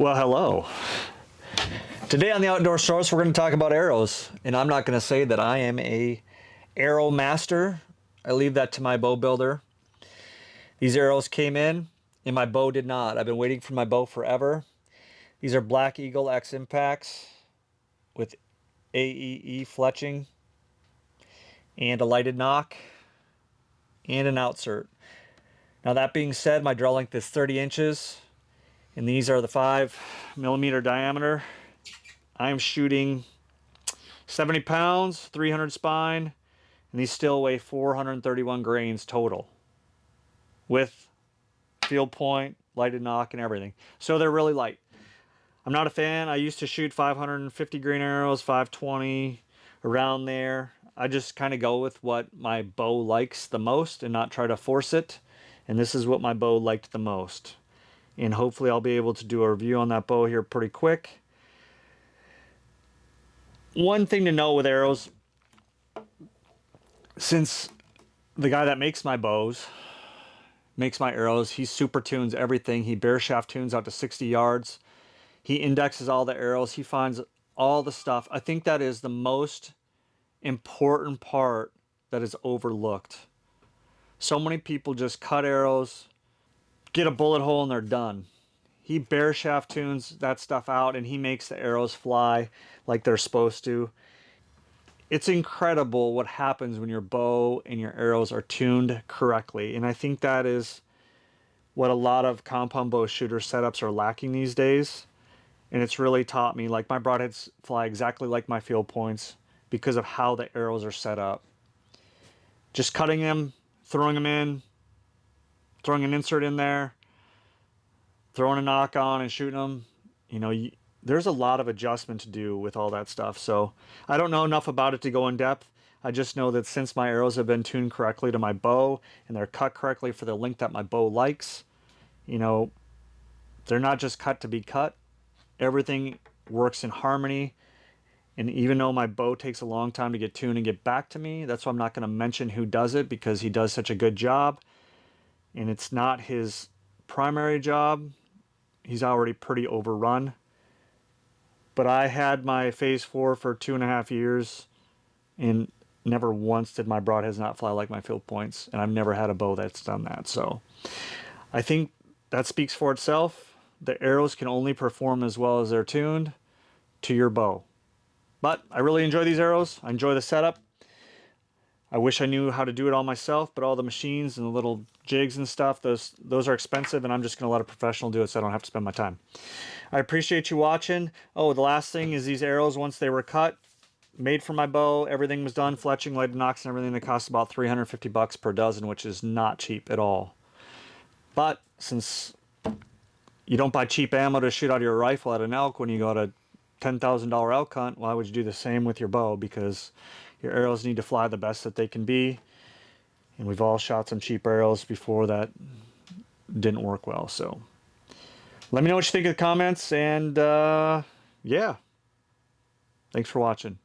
Well, hello. Today on the Outdoor Source, we're going to talk about arrows, and I'm not going to say that I am a arrow master. I leave that to my bow builder. These arrows came in, and my bow did not. I've been waiting for my bow forever. These are Black Eagle X Impacts with AEE fletching and a lighted nock and an outsert. Now that being said, my draw length is 30 inches, and these are the 5mm diameter. I'm shooting 70 pounds, 300 spine, and these still weigh 431 grains total with field point, lighted nock, and everything. So they're really light. I'm not a fan. I used to shoot 550 grain arrows, 520, around there. I just kind of go with what my bow likes the most and not try to force it. And this is what my bow liked the most. And hopefully I'll be able to do a review on that bow here pretty quick. One thing to know with arrows, since the guy that makes my bows, makes my arrows, he super tunes everything. He bare shaft tunes out to 60 yards. He indexes all the arrows. He finds all the stuff. I think that is the most important part that is overlooked. So many people just cut arrows, get a bullet hole, and they're done. He bare shaft tunes that stuff out, and he makes the arrows fly like they're supposed to. It's incredible what happens when your bow and your arrows are tuned correctly. And I think that is what a lot of compound bow shooter setups are lacking these days. And it's really taught me, like, my broadheads fly exactly like my field points because of how the arrows are set up. Just cutting them, throwing them in, throwing an insert in there, throwing a nock on and shooting them, there's a lot of adjustment to do with all that stuff. So I don't know enough about it to go in depth. I just know that since my arrows have been tuned correctly to my bow and they're cut correctly for the length that my bow likes, they're not just cut to be cut. Everything works in harmony. And even though my bow takes a long time to get tuned and get back to me, that's why I'm not going to mention who does it, because he does such a good job. And it's not his primary job. He's already pretty overrun. But I had my Phase 4 for 2.5 years, and never once did my broadheads not fly like my field points. And I've never had a bow that's done that. So I think that speaks for itself. The arrows can only perform as well as they're tuned to your bow. But I really enjoy these arrows. I enjoy the setup. I wish I knew how to do it all myself, but all the machines and the little jigs and stuff, those are expensive, and I'm just going to let a professional do it so I don't have to spend my time. I appreciate you watching. Oh, the last thing is these arrows, once they were cut, made for my bow, everything was done, fletching, lighted nocks, and everything. They cost about $350 per dozen, which is not cheap at all. But since you don't buy cheap ammo to shoot out of your rifle at an elk when you go to $10,000 elk hunt, why would you do the same with your bow? Because your arrows need to fly the best that they can be. And we've all shot some cheap arrows before that didn't work well. So let me know what you think in the comments. And yeah, thanks for watching.